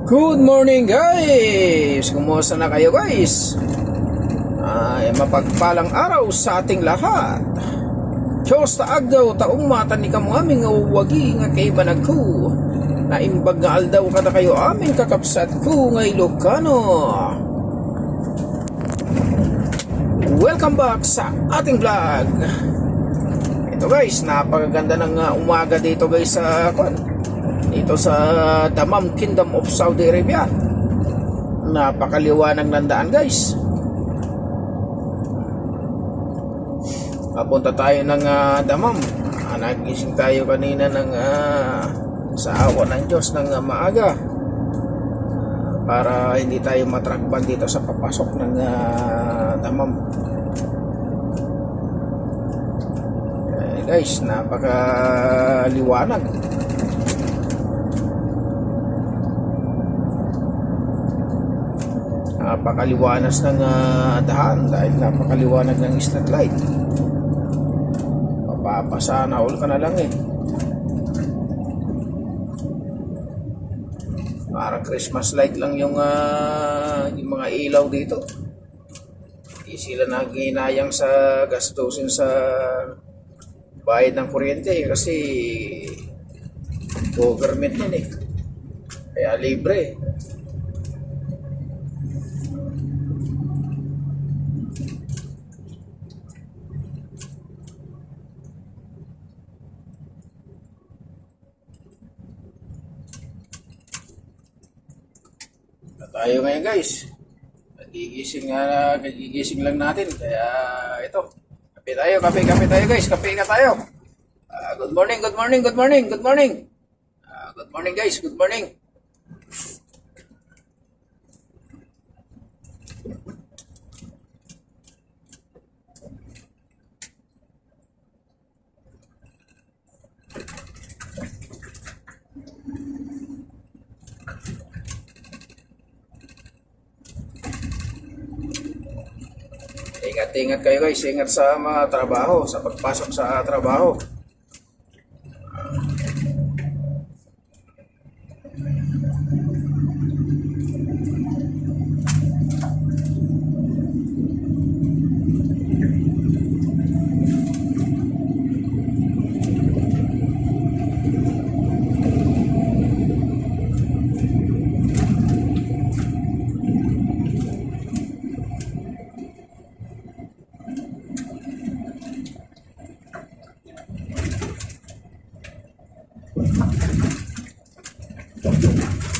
Good morning guys! Kumusta na kayo guys? Ay mapagpalang araw sa ating lahat. Diyos taagaw taong mata ni kamo aming awagi nga kay banagko. Naimbag nga aldaw kada kayo aming kakapsat ko ngay Ilocano. Welcome back sa ating vlog. Ito guys, napakaganda ng umaga dito guys dito sa Dammam Kingdom of Saudi Arabia. Napakaliwanag ng daan guys. Papunta tayo ng Dammam. Nagising tayo kanina ng sa awa ng Diyos ng maaga para hindi tayo matrakban dito sa papasok ng Dammam. Guys, napakaliwanag. Napakaliwanas ng daan dahil napakaliwanag ng street light. Papasana all ka na lang Parang Christmas light lang yung mga ilaw dito. Hindi sila naghinayang sa gastusin sa bayad ng kuryente kasi government yun kaya libre. Tayo ngayon guys, nagigising lang natin kaya ito, kape tayo guys, kape na tayo. Good morning good morning good morning good morning guys, good morning. Ingat kayo guys, ingat sa mga trabaho, sa pagpasok sa trabaho.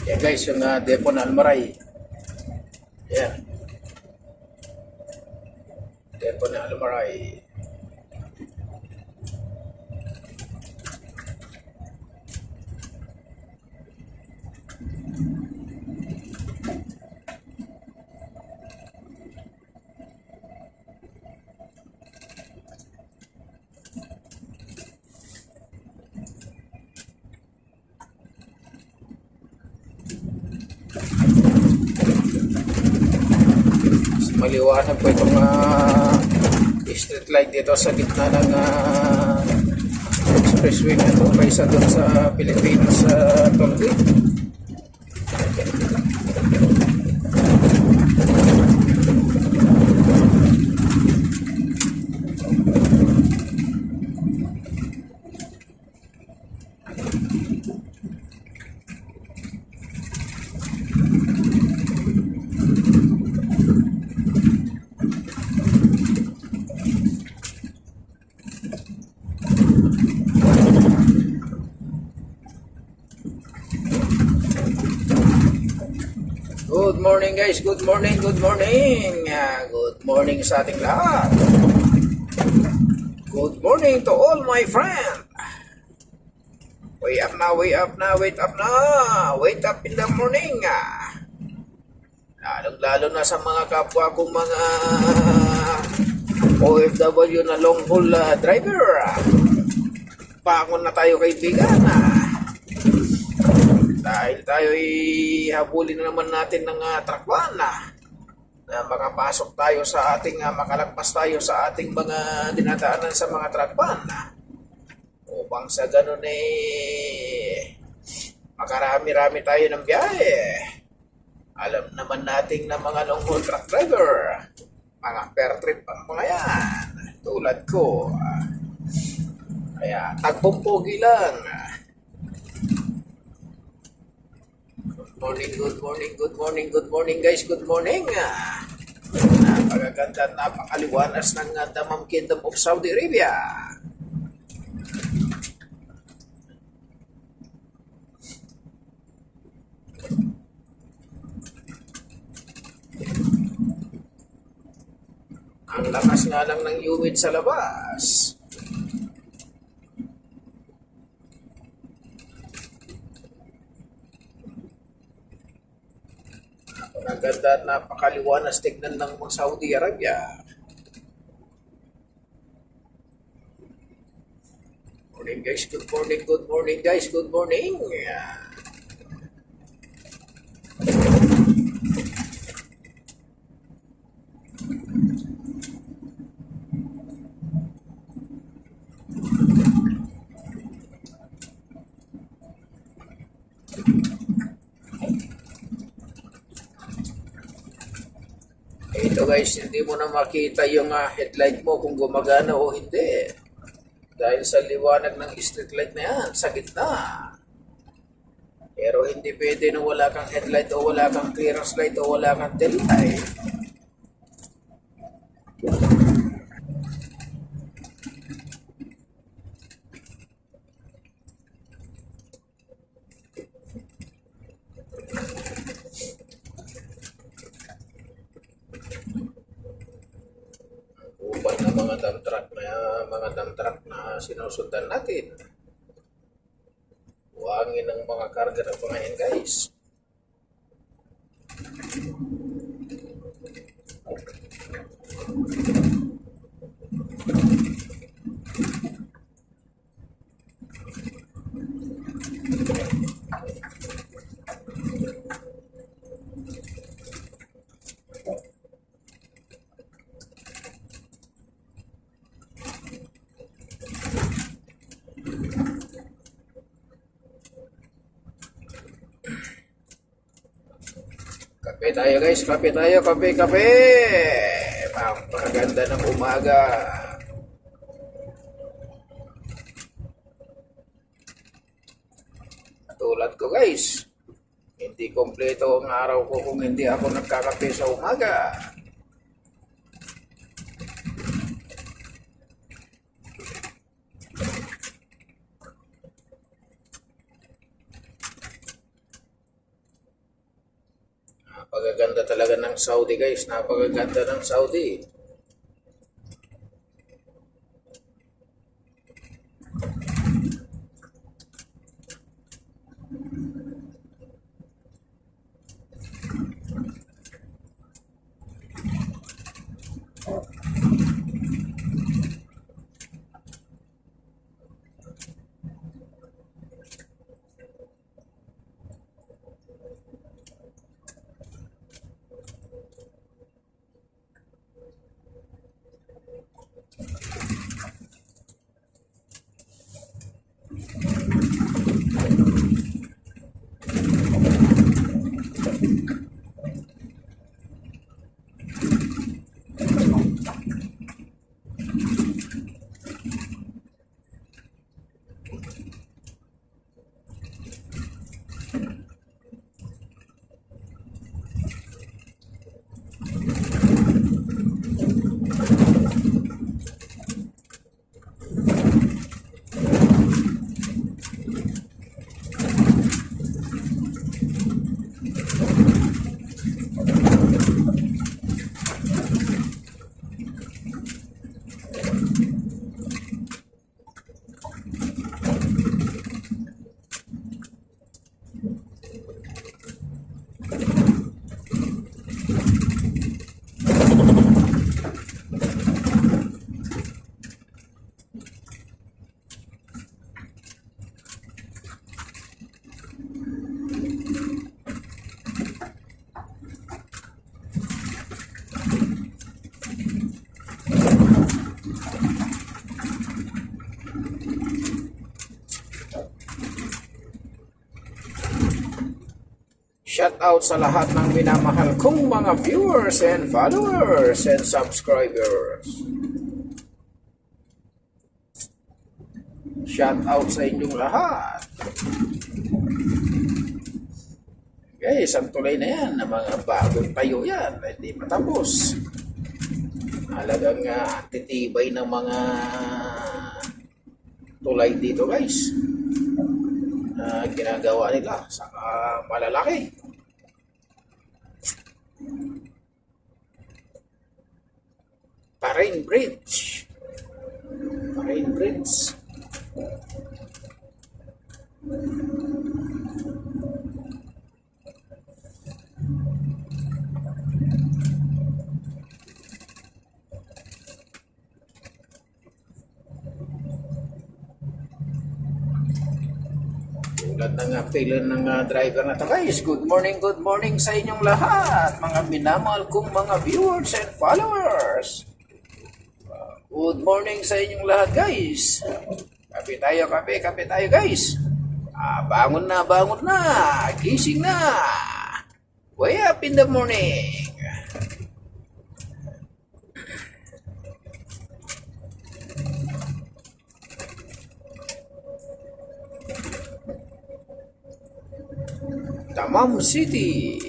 Yan guys, yung depo na Almaray. Yan. Depo na Almaray. Maliwanag po itong street light dito sa gitna ng expressway na ito kaysa doon sa Pilipinas toll gate. Good morning guys, good morning. Good morning sa ating lahat. Good morning to all my friends. Wake up na. Wake up in the morning. Lalo na sa mga kapwa kong mga OFW na long haul driver. Bangon na tayo kaibigan. Dahil tayo'y habulin na naman natin ng trakwan na makapasok tayo sa ating makalagpas tayo sa ating mga dinadaanan sa mga trakwan upang sa ganun makarami-rami tayo ng biyahe. Alam naman nating na mga long haul truck driver, mga per trip ang mga yan, tulad ko. Kaya tagbong pogi lang. Good morning, good morning, good morning, good morning guys, good morning. Napakaganda at napakaliwanas ng Damam Kingdom of Saudi Arabia. Ang lakas nga lang ng humid sa labas. Napakaganda at napakaliwanas tignan ng mga Saudi Arabia. Morning guys, good morning, good morning guys, good morning. Ito guys, hindi mo na makita yung headlight mo kung gumagana o hindi. Dahil sa liwanag ng street light na yan, sa gitna. Pero hindi pwede na wala kang headlight o wala kang clearance light o wala kang tail light. Upan ng mga dump truck na sinusundan natin. Buhangin ng mga karga ng mga yan guys. Kape tayo guys, kape tayo, kape. Pampaganda ng umaga. Tulad ko guys, hindi kompleto ang araw ko kung hindi ako nagkakape sa umaga. Napakaganda talaga ng Saudi guys, napakaganda ng Saudi. Shout out sa lahat ng minamahal kong mga viewers and followers and subscribers. Shout out sa inyong lahat. Guys, ang tulay na yan na mga bagong tayo yan. Hindi matapos. Halagang titibay ng mga tulay dito guys. Ginagawa nila sa malalaki. Parain Bridge. Parain Bridge. Tulad ng pila ng driver na to guys. Good morning sa inyong lahat, mga minamahal kong mga viewers and followers. Good morning sa inyong lahat guys. Kape tayo guys. Bangon na, gising na. Wake up in the morning. Damam City.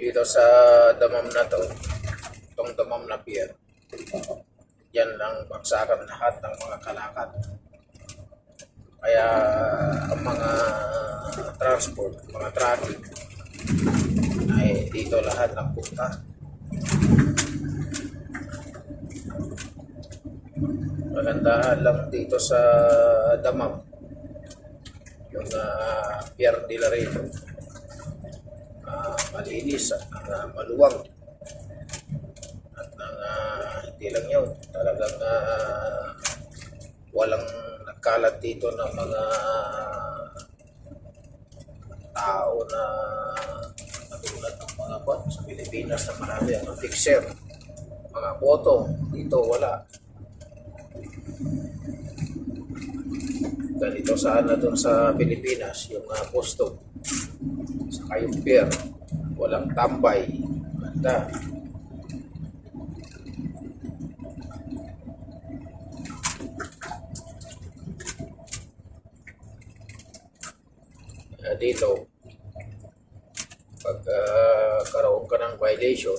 Dito sa damam na to, itong damam na pier, yan lang baksakan lahat ng mga kalakad. Kaya ang mga transport, mga traffic ay dito lahat ng punta. Magandahan lang dito sa damam yung Pier de la Rito. Malinis at maluwang at hindi lang yun, talagang walang nagkalat dito ng mga tao na katulad ng mga bot sa Pilipinas na marami ang fixer, mga boto dito wala. Ganito sana doon sa Pilipinas yung posto saka yung pier, walang tambay, ganda. Dito pag karoon ka ng violation,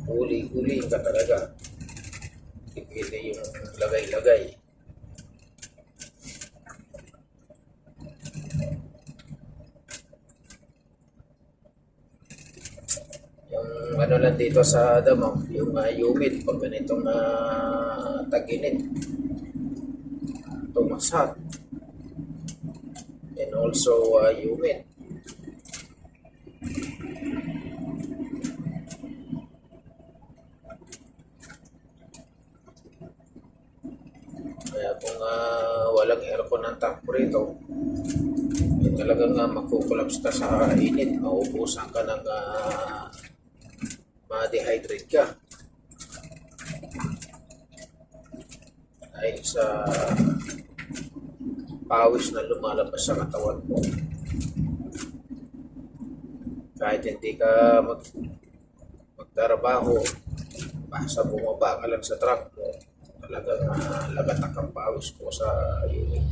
huli ka talaga, hindi yung lagay-lagay. Yung ano lang dito sa damam, yung humid pag ganitong tag-init, tumasat, and also humid. Kaya kung walang aircon ng tank rito, talagang magkukulaps ka sa init, mauubusan ka ng ma-dehydrate ka dahil sa pawis na lumalabas sa katawan mo. kahit hindi ka magtrabaho, basta bumaba ka lang sa truck mo, talagang lagatak ang pawis po sa unit.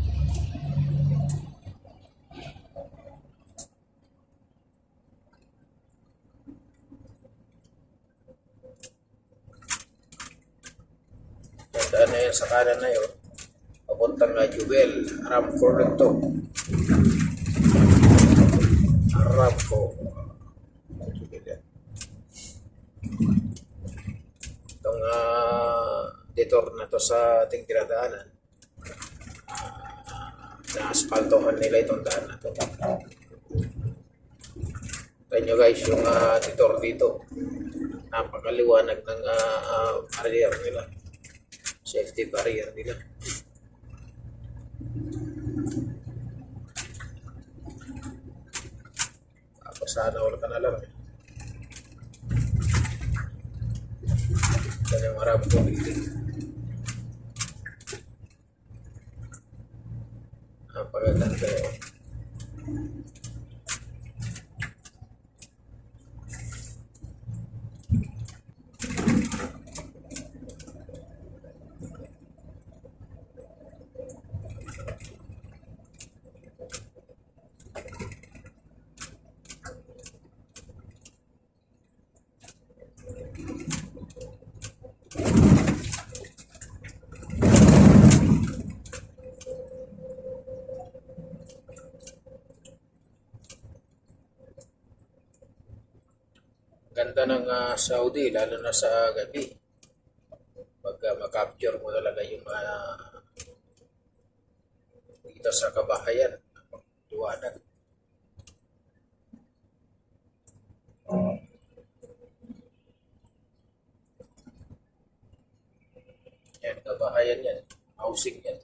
Tandaan na yan sa kanan na yun, papuntang na Jubel, Aramco rin to. Aramco. Jubel yan. Itong detour na to sa ating tinadaanan, na-aspaltohan nila itong daan na to. Tignan nyo guys yung detour dito, napakaliwanag ng barrier nila, safety barrier nila. Tapos sana wala ka na lang yan yung Aramco building. Napagaganda yun. Ganda ng Saudi, lalo na sa gabi. Pag makapture mo talaga yung dito sa kabahayan, liwanag. Yan, kabahayan yan. Housing yan.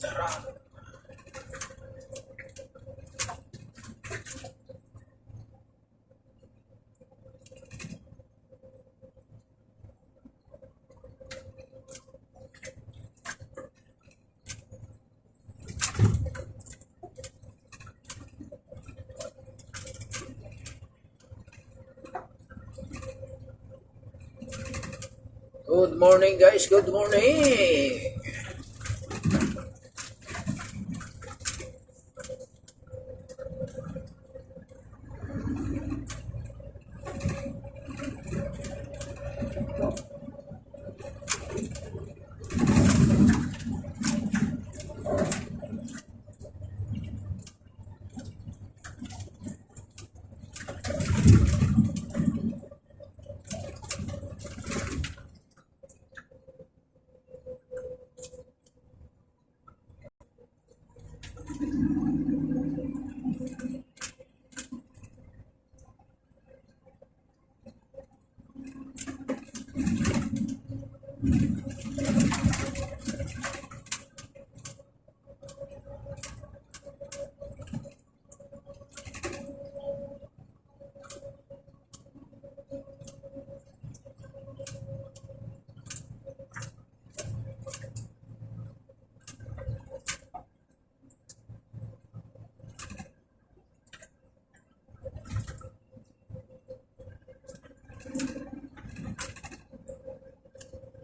Tara. Good morning guys, good morning.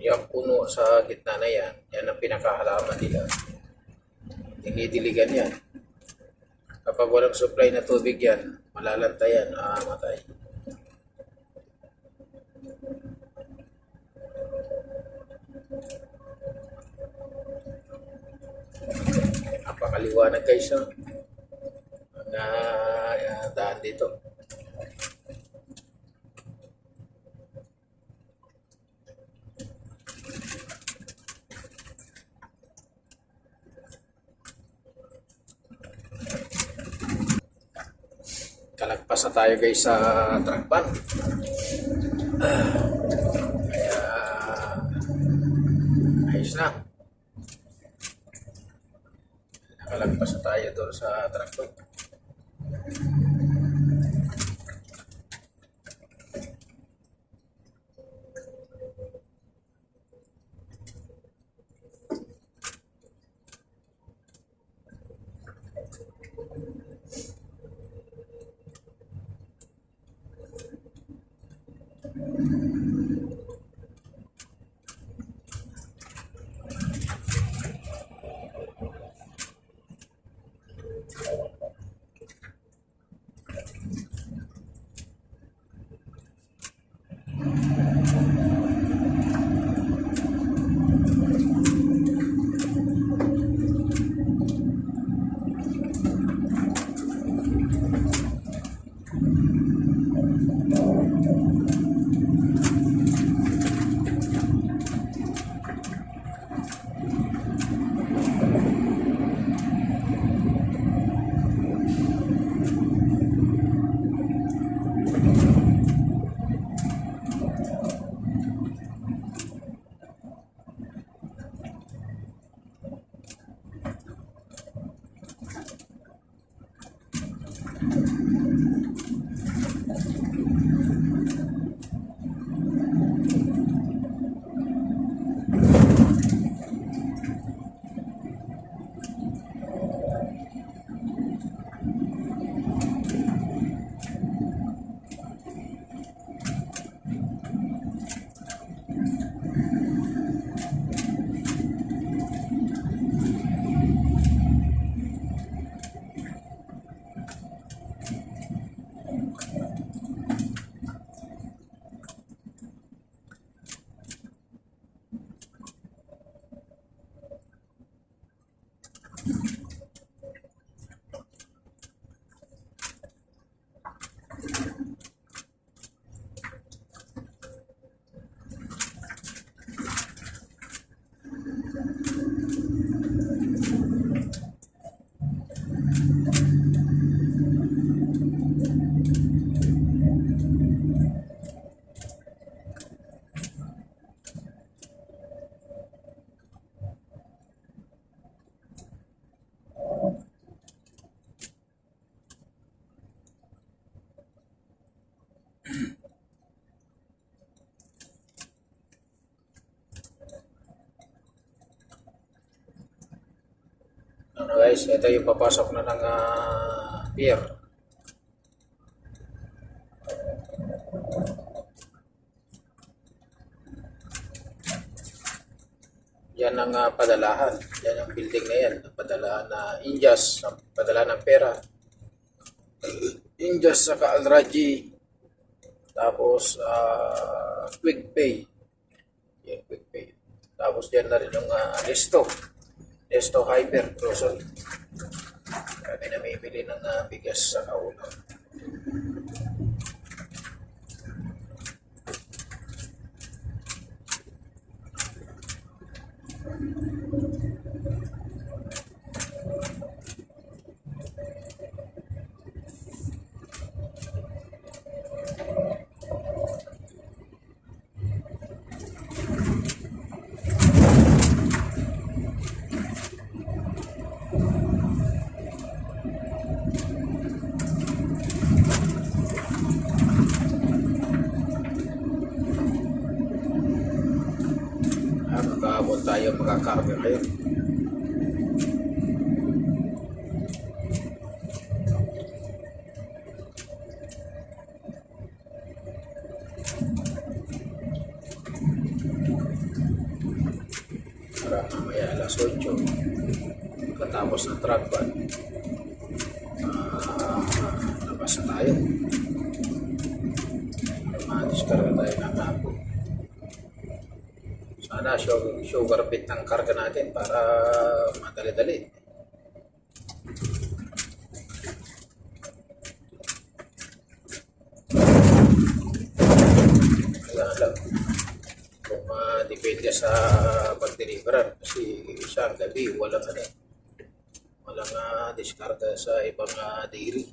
Yung puno sa gitna na yan, yan ang pinakahalaman nila. Dinidiligan yan. Kapag walang supply na tubig yan, malalantayan, matay. Napakaliwanag guys, ang daan dito. Kalagpas na tayo guys sa truck ban. Kaya ayos na. Nakalagpas na tayo doon sa truck ban. Ano guys, ito yung papasok na ng pier. Yan ang padalahan. Yan ang building na yan. Padalahan na Indias, padalahan ng pera. Indias sa Alraji. Tapos Quick Pay. Yan, Quick Pay. Tapos yan na rin yung Resto Hyper Grocery. Kami namimili ng bigas sa kaulang. Magkakabot tayo, magkakarga kayo. Para mamaya alas 8 katapos ng truck ban, labas na tayo. Diskarga tayo ng hapon. Sana sugar bit ng karga natin para madali-dali. Kaya lang, kung depende sa pag-deliveran kasi sa gabi walang diskarga sa ibang dairy.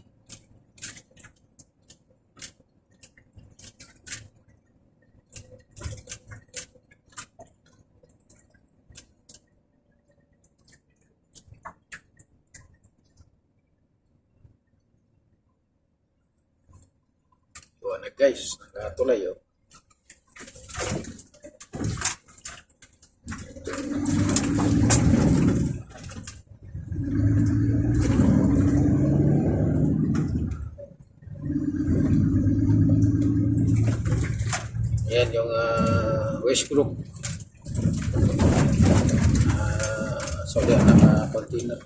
na guys, nakatulay oh. Yan yung waste group. So yan ang container.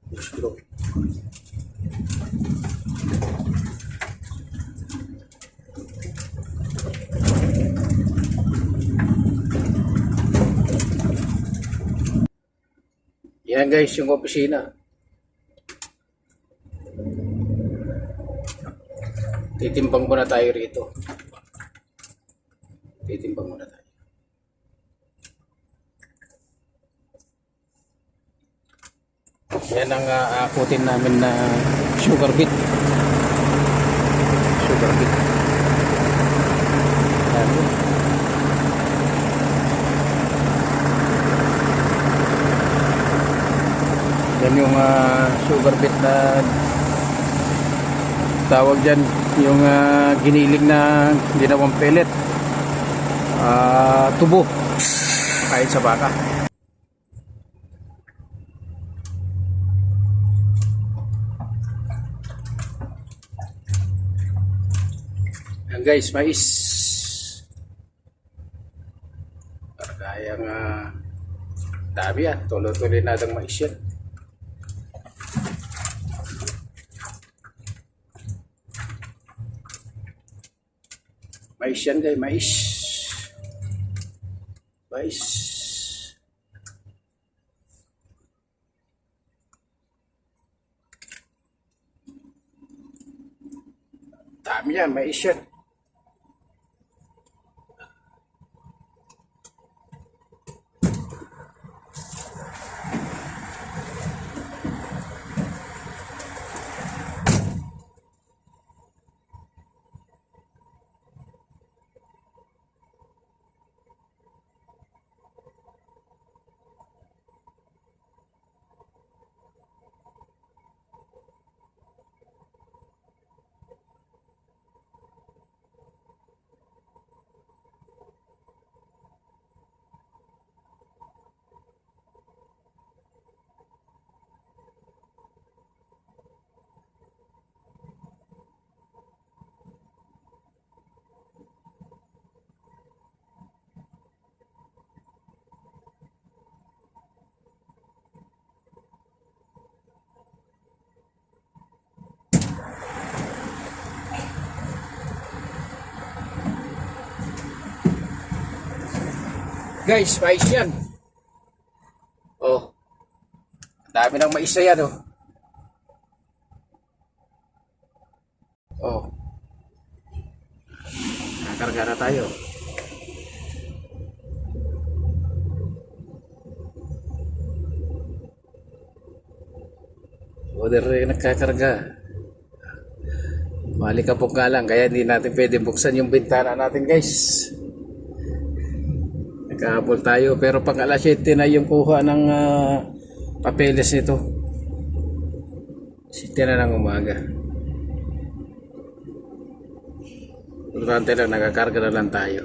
Waste group. Yan guys yung opisina. Titimbang muna tayo rito. Titimbang muna tayo. Yan ang akutin namin na sugar beet. Sugar beet. Yan yung sugar beet na tawag dyan, yung giniling na ginawang pellet, tubo kahit sa baka. Yan guys, mais para kayang dami yan, tuloy-tuloy na ng mais yan. Mais yan guys, mais. Mais. Dami yan, mais yan. Guys, mais yan. Oh. Dami ng mais na yan, oh. Oh. Nakarga na tayo. Order rin nagkakarga. Mali ka po nga lang, kaya hindi natin pwede buksan yung bintana natin, guys. Nagkahabol tayo, pero pag alas 7 na yung kuha ng papeles nito. 7 na ng umaga. Importante lang, nakakarga na lang tayo.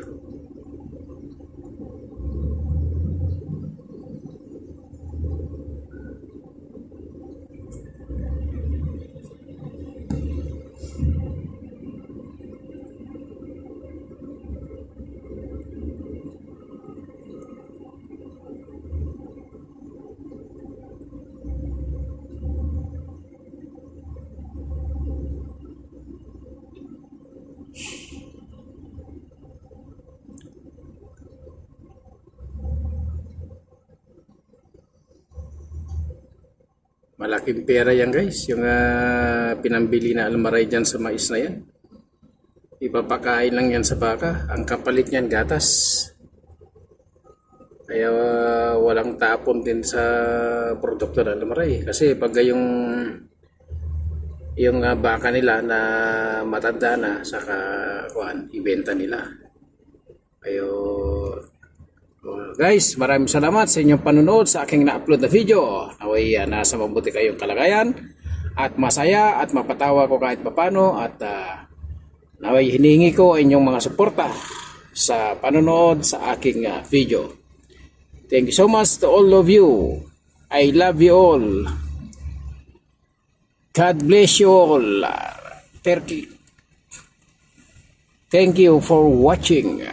Malaking pera yan guys, yung pinambili na almaray dyan sa mais na yan. Ipapakain lang yan sa baka, ang kapalit niyan gatas. Kaya walang tapon din sa produkto ng almaray. Kasi pag yung baka nila na matanda na, saka ibenta nila. Kaya guys, maraming salamat sa inyong panonood sa aking na-upload na video. Naway nasa mabuti kayong kalagayan at masaya at mapatawa ko kahit papano at naway hiningi ko inyong mga suporta sa panonood sa aking video. Thank you so much to all of you. I love you all. God bless you all. Turkey. Thank you for watching.